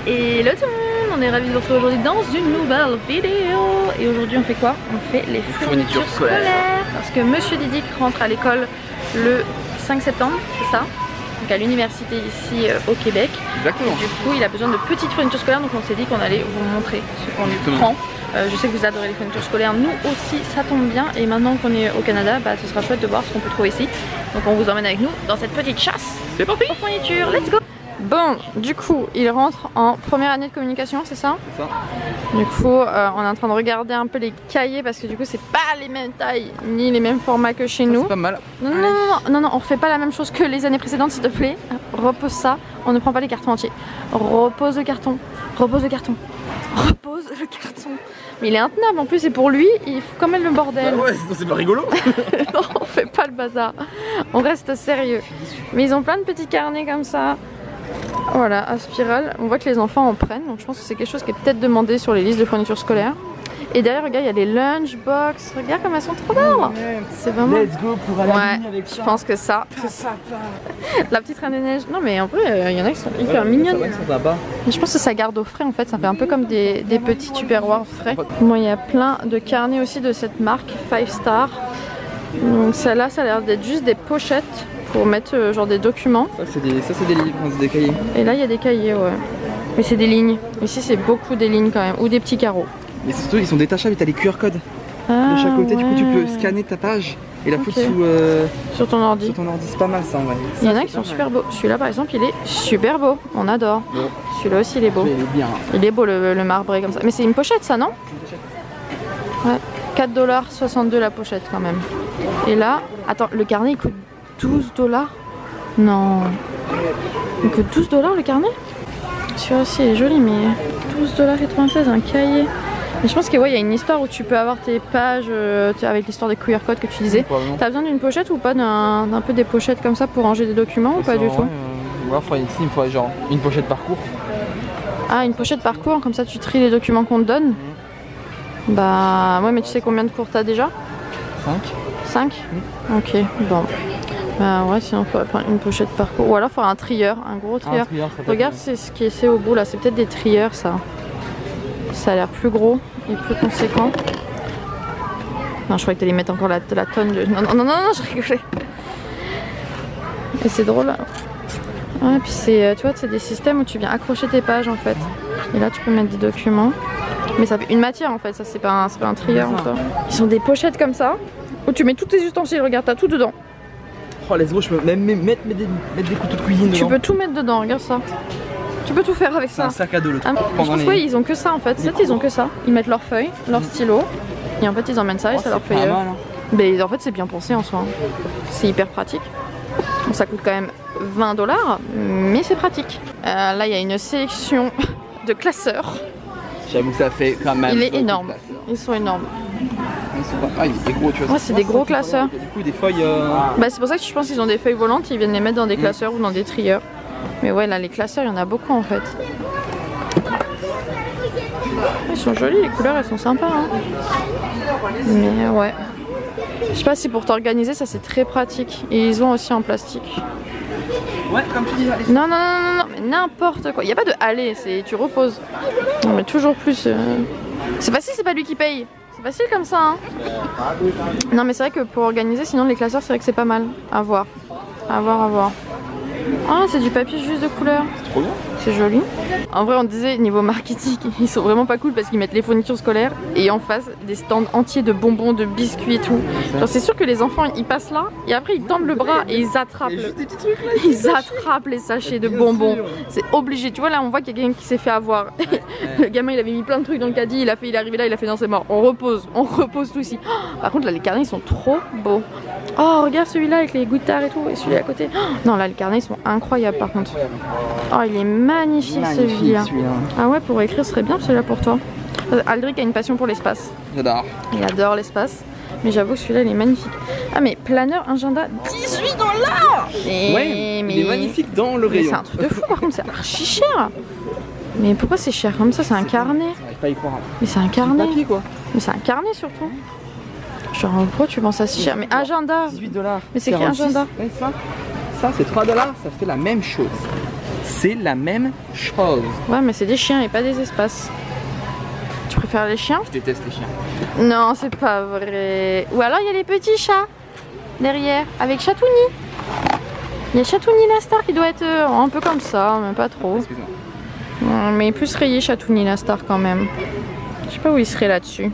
Hello tout le monde, on est ravis de vous retrouver aujourd'hui dans une nouvelle vidéo. Et aujourd'hui on fait quoi? On fait les fournitures scolaires. Parce que Monsieur Didic rentre à l'école le 5 septembre, c'est ça? Donc à l'université ici au Québec. Exactement. Et du coup il a besoin de petites fournitures scolaires, donc on s'est dit qu'on allait vous montrer ce qu'on lui prend. Je sais que vous adorez les fournitures scolaires, nous aussi ça tombe bien. Et maintenant qu'on est au Canada, bah, ce sera chouette de voir ce qu'on peut trouver ici. Donc on vous emmène avec nous dans cette petite chasse. C'est parti aux fournitures, let's go. Bon, du coup, il rentre en première année de communication, c'est ça? C'est ça. Du coup, on est en train de regarder un peu les cahiers parce que du coup, c'est pas les mêmes tailles ni les mêmes formats que chez nous. C'est pas mal. Non, on refait pas la même chose que les années précédentes, s'il te plaît. Repose ça, on ne prend pas les cartons entiers. Repose le carton, repose le carton, repose le carton. Mais il est intenable en plus, et pour lui, il fout quand même le bordel. Bah ouais, sinon c'est pas rigolo. Non, on fait pas le bazar, on reste sérieux. Mais ils ont plein de petits carnets comme ça. Voilà, à spirale, on voit que les enfants en prennent, donc je pense que c'est quelque chose qui est peut-être demandé sur les listes de fournitures scolaires. Et derrière, regarde, il y a les lunchbox, regarde comme elles sont trop belles. C'est vraiment... Let's go pour aller avec je ça. pense que ça... La petite reine des neiges. Non mais en vrai, il y en a qui sont hyper mignonnes. Mais je pense que ça garde au frais en fait, ça fait un peu comme des petits tupperwares frais. Bon, il y a plein de carnets aussi de cette marque 5 Star. Donc celle-là, ça a l'air d'être juste des pochettes pour mettre genre des documents. Ça c'est des livres, c'est des cahiers. Et là il y a des cahiers, ouais. Mais c'est des lignes. Ici c'est beaucoup des lignes quand même, ou des petits carreaux. Mais surtout ils sont détachables, t'as les QR codes Ah, de chaque côté, ouais. Du coup tu peux scanner ta page et la foutre sur ton ordi. sur ton ordi, c'est pas mal ça en vrai. Il y en a qui sont super beaux. Celui-là par exemple il est super beau, on adore. Bon. Celui-là aussi il est beau. Il est bien. Il est beau le marbré comme ça. Mais c'est une pochette ça, non? Ouais. 4,62 $ la pochette quand même. Et là, attends, le carnet il coûte 12 $. Non. Il coûte 12 $ le carnet? Celui-là aussi il est joli, mais 12,96 $ un cahier. Mais je pense qu'il y a une histoire où tu peux avoir tes pages avec l'histoire des QR codes que tu disais. T'as besoin d'une pochette ou pas, d'un peu des pochettes comme ça pour ranger des documents ou pas du tout? Ou alors il me faudrait genre une pochette parcours. Ah, une pochette parcours, comme ça tu tries les documents qu'on te donne. Bah ouais, mais tu sais combien de cours t'as déjà? 5. 5? Ok, bon. Bah ouais, sinon il faudrait prendre une pochette parcours. Ou alors il faudrait un trieur, un gros trieur. Regarde c'est ce qui est au bout là, c'est peut-être des trieurs ça. Ça a l'air plus gros et plus conséquent. Non, je croyais que t'allais mettre encore la tonne de... Non, je rigolais. Et c'est drôle. Ouais, puis c'est, tu vois, c'est des systèmes où tu viens accrocher tes pages en fait. Et là tu peux mettre des documents. Mais ça fait une matière en fait, ça c'est pas un trieur en soi. Ils sont des pochettes comme ça, où tu mets tous tes ustensiles, regarde, t'as tout dedans. Oh let's go, je peux même mettre des couteaux de cuisine dedans. Tu peux tout mettre dedans, regarde ça. Tu peux tout faire avec ça. C'est un sac à dos le truc. Je pense que ils ont que ça en fait. Peut-être ils ont que ça. Ils mettent leurs feuilles, leurs stylos. Et en fait ils emmènent ça et ça leur fait... Mais en fait c'est bien pensé en soi. C'est hyper pratique. Bon, ça coûte quand même 20 $, mais c'est pratique. Là il y a une sélection de classeurs. J'avoue que ça fait quand même... Il est énorme. Ils sont énormes. Ah, il est gros, tu vois. Ouais, c'est des gros classeurs. Du coup, des feuilles. Bah, c'est pour ça que je pense qu'ils ont des feuilles volantes. Ils viennent les mettre dans des classeurs ou dans des trieurs. Mais ouais, là, les classeurs, il y en a beaucoup en fait. Ils sont jolis, les couleurs, elles sont sympas. Hein. Mais ouais. Je sais pas si pour t'organiser, ça c'est très pratique. Et ils ont aussi en plastique. Ouais, comme tu dis, allez. Non, mais n'importe quoi. Il n'y a pas de aller, c'est tu reposes. Non, mais toujours plus. C'est facile, c'est pas lui qui paye. C'est facile comme ça. Hein. Non, mais c'est vrai que pour organiser, sinon les classeurs, c'est vrai que c'est pas mal. À voir. À voir. Ah, c'est du papier juste de couleur. C'est trop bien. C'est joli. En vrai, on disait niveau marketing, ils sont vraiment pas cool parce qu'ils mettent les fournitures scolaires et en face des stands entiers de bonbons, de biscuits et tout. Genre, c'est sûr que les enfants ils passent là et après ils tendent le bras et ils attrapent. Ils attrapent les sachets de bonbons. C'est obligé. Tu vois, là on voit qu'il y a quelqu'un qui s'est fait avoir. Le gamin il avait mis plein de trucs dans le caddie, il est arrivé là, il a fait non, c'est mort. On repose tout ici. Oh, par contre, là les carnets ils sont trop beaux. Oh, regarde celui-là avec les gouttards et tout, et celui à côté. Oh, non, là les carnets ils sont incroyables par contre. Oh, il est magnifique celui-là. Ah ouais, pour écrire ce serait bien celui-là pour toi. Aldric a une passion pour l'espace. J'adore. Il adore l'espace. Mais j'avoue que celui-là il est magnifique. Ah mais planeur agenda 18 $. Ouais, il est magnifique dans le rayon. C'est un truc de fou par contre, c'est archi cher. Mais pourquoi c'est cher comme ça? C'est un carnet. J'arrive pas à y croire. Mais c'est un carnet. Papier, quoi. Mais c'est un carnet surtout. Genre pourquoi tu penses à si cher? Mais agenda. 18 $. Mais c'est écrit agenda. Ouais, ça c'est 3 $, ça fait la même chose. c'est la même chose. Ouais, mais c'est des chiens et pas des espaces. Tu préfères les chiens? Je déteste les chiens. Non, c'est pas vrai. Ou alors il y a les petits chats derrière avec Chatouni. Il y a Chatouni la star qui doit être un peu comme ça, mais pas trop. Excuse-moi. Mais plus rayé Chatouni la star quand même. Je sais pas où il serait là-dessus.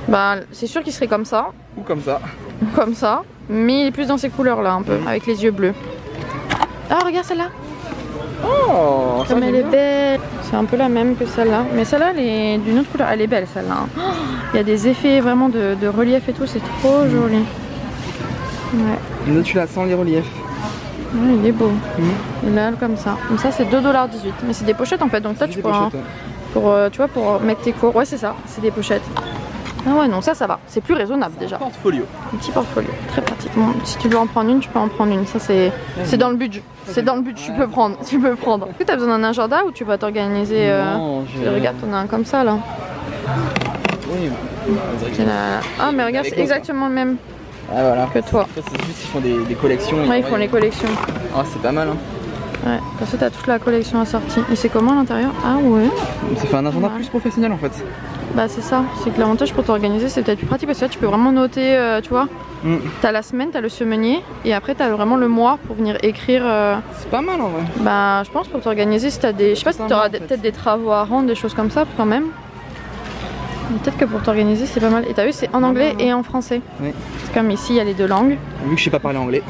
Bah, c'est sûr qu'il serait comme ça. Ou comme ça. Comme ça. Mais il est plus dans ces couleurs là un peu, avec les yeux bleus. Ah, regarde celle-là. Oh, Comme elle est belle. C'est un peu la même que celle-là. Mais celle-là, elle est d'une autre couleur. Elle est belle celle-là. Oh, il y a des effets vraiment de relief et tout. C'est trop joli. Ouais. Là, tu la sens les reliefs. Ouais, il est beau. Et là, comme ça. Comme ça, c'est 2,18 $. Mais c'est des pochettes en fait. Donc toi, tu pourras. Tu vois, pour mettre tes cours. Ouais, c'est ça. C'est des pochettes. Ah ouais, non, ça va. C'est plus raisonnable déjà. Portfolio. Un petit portfolio. Très pratique. Bon, si tu veux en prendre une, tu peux en prendre une. Ça, c'est dans le budget. C'est dans le budget. Tu peux prendre. Tu peux prendre. Est-ce que tu as besoin d'un agenda ou tu vas t'organiser Non, regarde, on a un comme ça là. Oui. Ah, mais regarde, c'est exactement le même Ah, voilà. que toi. C'est juste qu'ils font des collections. Ouais, ils font les collections. Ah, c'est pas mal, hein. Ouais, comme ça, t'as toute la collection assortie. Et c'est comment à l'intérieur? Ah ouais. Ça fait un agenda Ouais. plus professionnel en fait. Bah c'est ça, c'est que l'avantage pour t'organiser c'est peut-être plus pratique parce que là tu peux vraiment noter, tu vois. T'as la semaine, t'as le semainier et après t'as vraiment le mois pour venir écrire. C'est pas mal en vrai. Bah je pense pour t'organiser si t'as des... Je sais pas si t'auras peut-être des travaux à rendre, des choses comme ça quand même. Peut-être que pour t'organiser c'est pas mal. Et t'as vu c'est en anglais et en français. Oui. C'est comme ici il y a les deux langues. Vu que je sais pas parler anglais.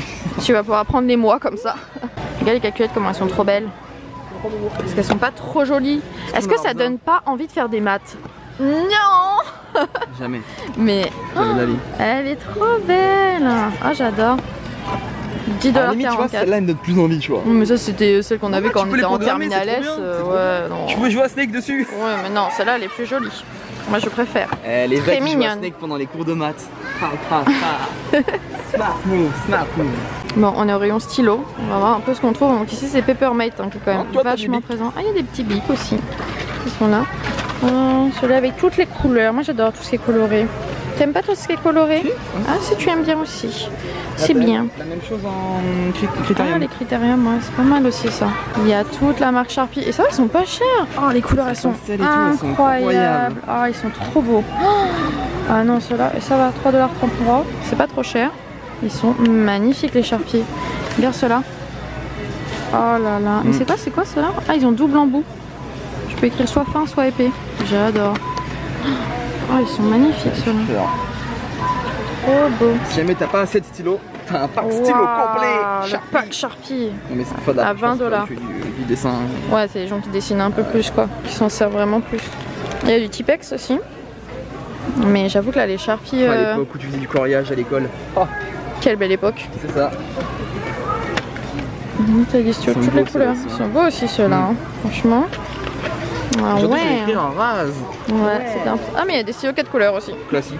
Tu vas pouvoir apprendre les mois comme ça. Regarde les calculettes comment elles sont trop belles. Parce qu'elles sont pas trop jolies. Est-ce que ça donne pas envie de faire des maths? Non. Jamais. Mais Jamais de la vie. elle est trop belle. Ah j'adore. 10,44 $. Limite, tu vois, celle-là elle me donne plus envie, tu vois. Mais ça c'était celle qu'on avait Ouais, quand tu on peux était les en programmer, terminale c'est S. trop bien, Ouais, non. Tu peux jouer à Snake dessus. Ouais mais non, celle-là elle est plus jolie. Moi je préfère. Elle est Très belle, tu joues à mignonne. Snake pendant les cours de maths. Smart move, smart move. Bon, on est au rayon stylo. On va voir un peu ce qu'on trouve. Donc ici c'est Papermate hein, qui est quand même Oh, toi, t'as vachement des bics. présent. Ah il y a des petits bics aussi qui sont là. Oh, celui-là avec toutes les couleurs. Moi j'adore tout ce qui est coloré. T'aimes pas tout ce qui est coloré? Ah si tu aimes bien aussi. C'est bien. La même chose en Ah critérium. les critériums, ouais, c'est pas mal aussi ça. Il y a toute la marque Sharpie. Et ça va, ils sont pas chers. Oh les couleurs elles sont pastel et tout, elles sont incroyables. Ah ils sont trop beaux. Oh ah non ceux-là, et ça va, 3,33 $. C'est pas trop cher. Ils sont magnifiques les Sharpie. Regarde ceux-là. Oh là là. Mais c'est quoi ceux-là? Ah ils ont double embout. Tu peux écrire soit fin soit épais. J'adore. Oh ils sont magnifiques ceux-là. Trop beau. Si jamais t'as pas assez de stylos, t'as un pack stylo complet. Le pack Sharpie. Non mais c'est pas À 20 $. Du dessin. Ouais, c'est les gens qui dessinent un peu plus quoi, qui s'en servent vraiment plus. Il y a du Tipex aussi. Mais j'avoue que là les Sharpie... À l'époque où tu faisais du coloriage à l'école. Oh, Quelle belle époque. c'est ça. T'as des stylos Ils sont toutes les beaux, couleurs. ceux-là Ils aussi, sont beaux aussi ceux-là, hein, franchement. Ah Surtout, ouais. je vais écrire en rase. Ouais, c'est un... Ah mais il y a des stylos 4 couleurs aussi. Classique.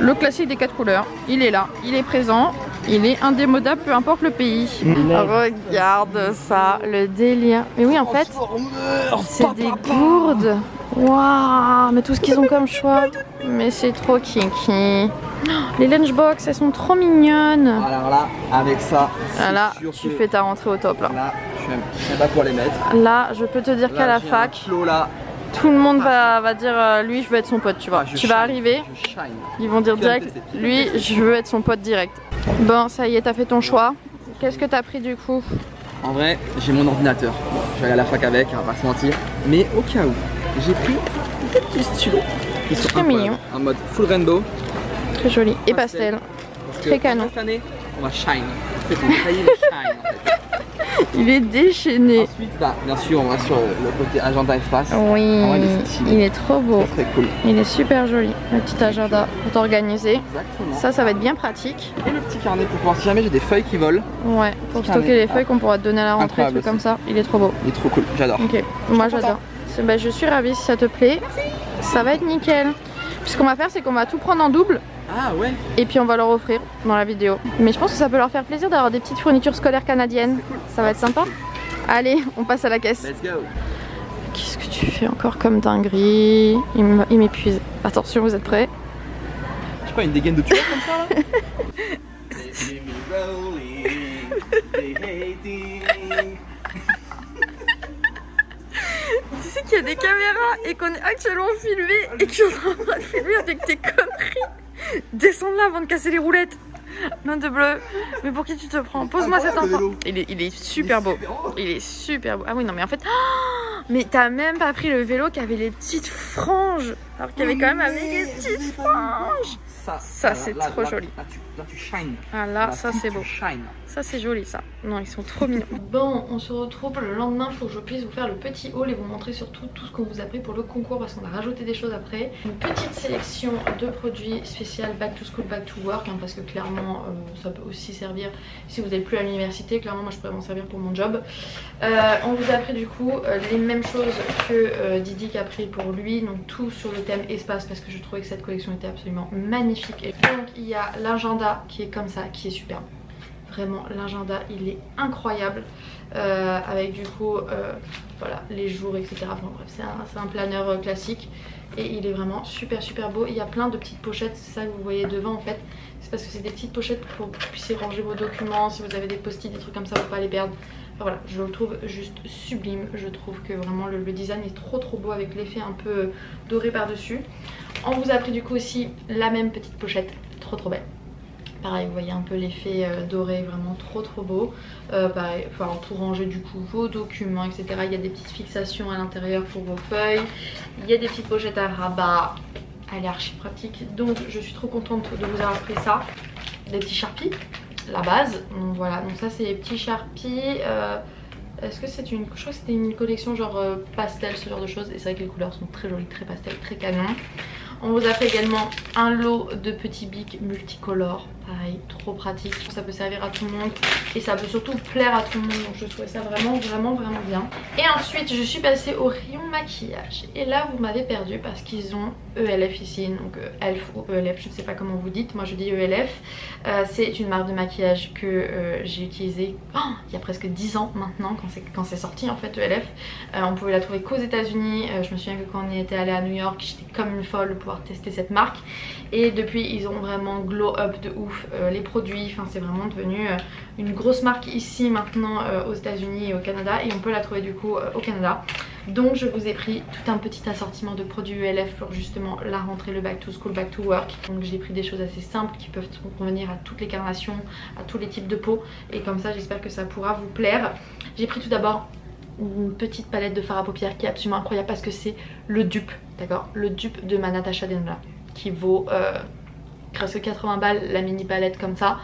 Le classique des 4 couleurs, il est là, il est présent, il est indémodable peu importe le pays. Regarde ça, le délire. Mais oui en fait, c'est des gourdes. Waouh, mais tout ce qu'ils ont comme choix. Mais c'est trop kinky. Les lunchbox, elles sont trop mignonnes. Alors là, avec ça, c'est Là, sûr tu que fais ta rentrée au top là. là, je sais pas quoi les mettre. Là, je peux te dire qu'à la j'ai un fac, flow là. tout le monde va dire lui je veux être son pote, tu vois. Ah, je Tu vas shine, arriver, Je shine. ils vont dire Tu vas me direct, tester. lui je veux être son pote direct. Bon, ça y est, t'as fait ton choix. Qu'est-ce que t'as pris du coup? En vrai, j'ai mon ordinateur. Bon, je vais aller à la fac avec, on va pas se mentir. Mais au cas où, j'ai pris des petits stylos qui sont Très incroyables. mignon. En mode full rainbow. Très joli. Et pastel. Parce que Très canon. cette année, on va shine. En fait, on va tailler le shine en fait. Il est déchaîné. Ensuite, bah, bien sûr, on va sur le côté agenda espace. Oui, Ah ouais, il est stylé. il est trop beau. C'est très cool. Il est super joli. Le petit agenda pour t'organiser. Exactement. Ça va être bien pratique. Et le petit carnet pour pouvoir, si jamais j'ai des feuilles qui volent, Ouais, pour Petit stocker carnet. les feuilles qu'on pourra te donner à la rentrée, des Incroyable trucs comme ça. Il est trop beau. il est trop cool, j'adore. Ok, moi j'adore. Bah, je suis ravie si ça te plaît. Ça va être nickel. Puis ce qu'on va faire, c'est qu'on va tout prendre en double. Ah ouais. Et puis on va leur offrir dans la vidéo. Mais je pense que ça peut leur faire plaisir d'avoir des petites fournitures scolaires canadiennes. Ça va être sympa. Allez, on passe à la caisse. Let's go. Qu'est-ce que tu fais encore comme dinguerie? Il m'épuise. Attention, vous êtes prêts? Je sais pas, une dégaine de tueur comme ça là. sais qu'il y a des caméras et qu'on est actuellement filmé et qu'on est en train de filmer avec tes conneries. Descends là avant de casser les roulettes. Main de bleu. Mais pour qui tu te prends? Pose-moi cet enfant. Il est super beau. Il est super beau. Ah oui, non, mais en fait. Oh, mais t'as même pas pris le vélo qui avait les petites franges. Alors qu'il y avait quand même avec les petites franges. Ça c'est trop joli. Là, tu shines. Ah là, ça c'est beau. Shine. Ça c'est joli ça. Non, ils sont trop mignons. Bon, on se retrouve le lendemain. Il faut que je puisse vous faire le petit haul et vous montrer surtout tout ce qu'on vous a pris pour le concours parce qu'on a rajouté des choses après. Une petite sélection de produits spéciaux back to school, back to work hein, parce que clairement ça peut aussi servir si vous n'êtes plus à l'université. Clairement, moi je pourrais m'en servir pour mon job. On vous a pris du coup les mêmes choses que Didi qui a pris pour lui. Donc tout sur le thème espace parce que je trouvais que cette collection était absolument magnifique. Et donc il y a l'agenda qui est comme ça, qui est superbe. Vraiment l'agenda il est incroyable avec du coup voilà les jours etc. Enfin bref c'est un planeur classique et il est vraiment super beau. Il y a plein de petites pochettes, c'est ça que vous voyez devant en fait. C'est parce que c'est des petites pochettes pour que vous puissiez ranger vos documents, si vous avez des post-it, des trucs comme ça pour pas les perdre. Enfin, voilà, je le trouve juste sublime. Je trouve que vraiment le design est trop beau avec l'effet un peu doré par dessus. On vous a pris du coup aussi la même petite pochette, trop belle. Pareil, vous voyez un peu l'effet doré, vraiment trop beau. Pareil, enfin, pour ranger du coup vos documents, etc. Il y a des petites fixations à l'intérieur pour vos feuilles. Il y a des petites pochettes à rabat. Elle est archi pratique. Donc je suis trop contente de vous avoir pris ça. Des petits Sharpies, la base. Donc voilà, donc ça c'est les petits Sharpies. Est-ce que c'est une... Je crois que c'était une collection genre pastel, ce genre de choses. Et c'est vrai que les couleurs sont très jolies, très pastel, très canon. On vous a fait également un lot de petits bics multicolores. Pareil, trop pratique. Ça peut servir à tout le monde et ça peut surtout plaire à tout le monde. Donc je trouvais ça vraiment bien. Et ensuite je suis passée au rayon maquillage. Et là vous m'avez perdu parce qu'ils ont ELF ici. Donc ELF ou ELF, je ne sais pas comment vous dites. Moi je dis ELF. C'est une marque de maquillage que j'ai utilisée il y a presque 10 ans maintenant quand c'est sorti en fait ELF. On pouvait la trouver qu'aux États-Unis. Je me souviens que quand on y était allé à New York, j'étais comme une folle de pouvoir tester cette marque. Et depuis ils ont vraiment glow up de ouf les produits. Enfin c'est vraiment devenu une grosse marque ici maintenant aux États-Unis et au Canada. Et on peut la trouver du coup au Canada. Donc je vous ai pris tout un petit assortiment de produits ELF pour justement la rentrée, le back to school, back to work. Donc j'ai pris des choses assez simples qui peuvent convenir à toutes les carnations, à tous les types de peau. Et comme ça j'espère que ça pourra vous plaire. J'ai pris tout d'abord une petite palette de fard à paupières qui est absolument incroyable parce que c'est le dupe, d'accord, le dupe de ma Natasha Denona qui vaut presque 80 balles la mini palette comme ça.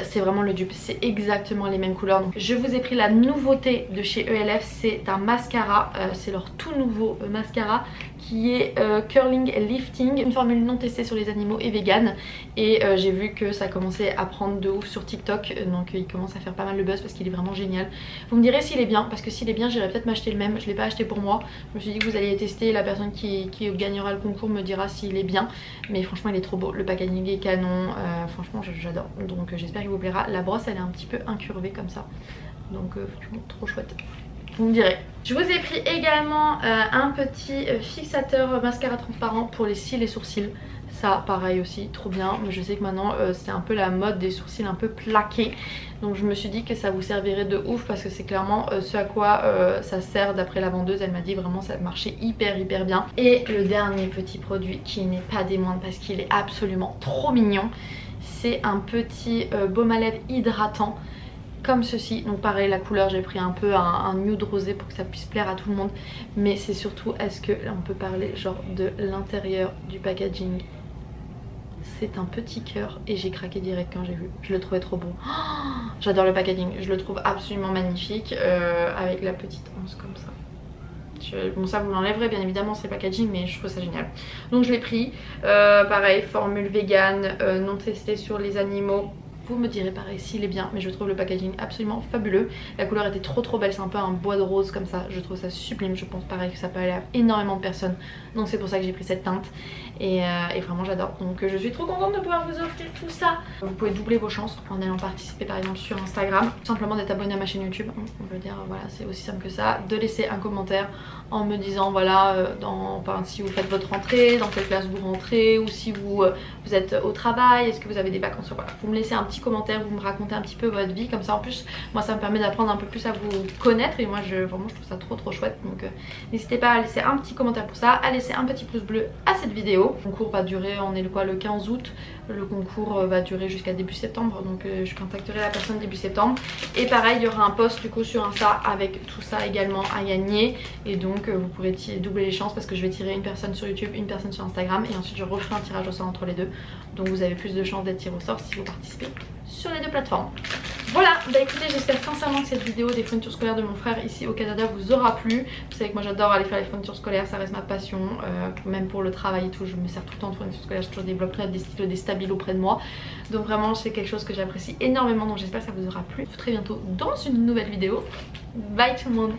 C'est vraiment le dupe, c'est exactement les mêmes couleurs. Donc je vous ai pris la nouveauté de chez ELF, c'est un mascara, c'est leur tout nouveau mascara qui est curling lifting, une formule non testée sur les animaux et vegan. Et j'ai vu que ça commençait à prendre de ouf sur TikTok, donc il commence à faire pas mal de buzz parce qu'il est vraiment génial. Vous me direz s'il est bien, parce que s'il est bien j'irai peut-être m'acheter le même. Je l'ai pas acheté pour moi, je me suis dit que vous alliez tester, la personne qui gagnera le concours me dira s'il est bien. Mais franchement il est trop beau, le packaging est canon, franchement j'adore. Donc j'espère qu'il vous plaira. La brosse elle est un petit peu incurvée comme ça, donc franchement trop chouette. Vous me direz. Je vous ai pris également un petit fixateur mascara transparent pour les cils et sourcils. Ça pareil aussi, trop bien. Mais je sais que maintenant c'est un peu la mode des sourcils un peu plaqués. Donc je me suis dit que ça vous servirait de ouf parce que c'est clairement ce à quoi ça sert d'après la vendeuse. Elle m'a dit vraiment ça marchait hyper bien. Et le dernier petit produit qui n'est pas des moindres parce qu'il est absolument trop mignon. C'est un petit baume à lèvres hydratant comme ceci. Donc pareil la couleur j'ai pris un peu un nude rosé pour que ça puisse plaire à tout le monde. Mais c'est surtout est-ce que là on peut parler genre de l'intérieur du packaging. C'est un petit cœur et j'ai craqué direct quand j'ai vu. Je le trouvais trop beau. Oh, j'adore le packaging, je le trouve absolument magnifique avec la petite anse comme ça. Bon ça vous l'enlèverez bien évidemment c'est le packaging mais je trouve ça génial. Donc je l'ai pris, pareil formule vegan, non testée sur les animaux. Vous me direz pareil s'il est bien, mais je trouve le packaging absolument fabuleux. La couleur était trop belle, c'est un peu un bois de rose comme ça. Je trouve ça sublime, je pense pareil que ça peut aller à énormément de personnes. Donc c'est pour ça que j'ai pris cette teinte. Et vraiment j'adore. Donc je suis trop contente de pouvoir vous offrir tout ça. Vous pouvez doubler vos chances en allant participer par exemple sur Instagram. Tout simplement d'être abonné à ma chaîne YouTube. On peut dire voilà c'est aussi simple que ça. De laisser un commentaire en me disant voilà enfin, si vous faites votre rentrée, dans quelle classe vous rentrez, ou si vous êtes au travail, est-ce que vous avez des vacances, voilà. Vous me laissez un petit petit commentaire, vous me racontez un petit peu votre vie, comme ça en plus moi ça me permet d'apprendre un peu plus à vous connaître et moi vraiment je trouve ça trop chouette. Donc n'hésitez pas à laisser un petit commentaire pour ça, à laisser un petit pouce bleu à cette vidéo. Le concours va durer, on est le 15 août, le concours va durer jusqu'à début septembre, donc je contacterai la personne début septembre. Et pareil, il y aura un post du coup sur Insta avec tout ça également à gagner, et donc vous pourrez doubler les chances parce que je vais tirer une personne sur YouTube, une personne sur Instagram, et ensuite je referai un tirage au sort entre les deux, donc vous avez plus de chances d'être tiré au sort si vous participez sur les deux plateformes. Voilà, bah écoutez, j'espère sincèrement que cette vidéo des fournitures scolaires de mon frère ici au Canada vous aura plu. Vous savez que moi j'adore aller faire les fournitures scolaires, ça reste ma passion, même pour le travail et tout, je me sers tout le temps de fournitures scolaires, j'ai toujours des bloc-notes, des stylos, des stabilos près de moi. Donc vraiment c'est quelque chose que j'apprécie énormément, donc j'espère que ça vous aura plu. À très bientôt dans une nouvelle vidéo. Bye tout le monde.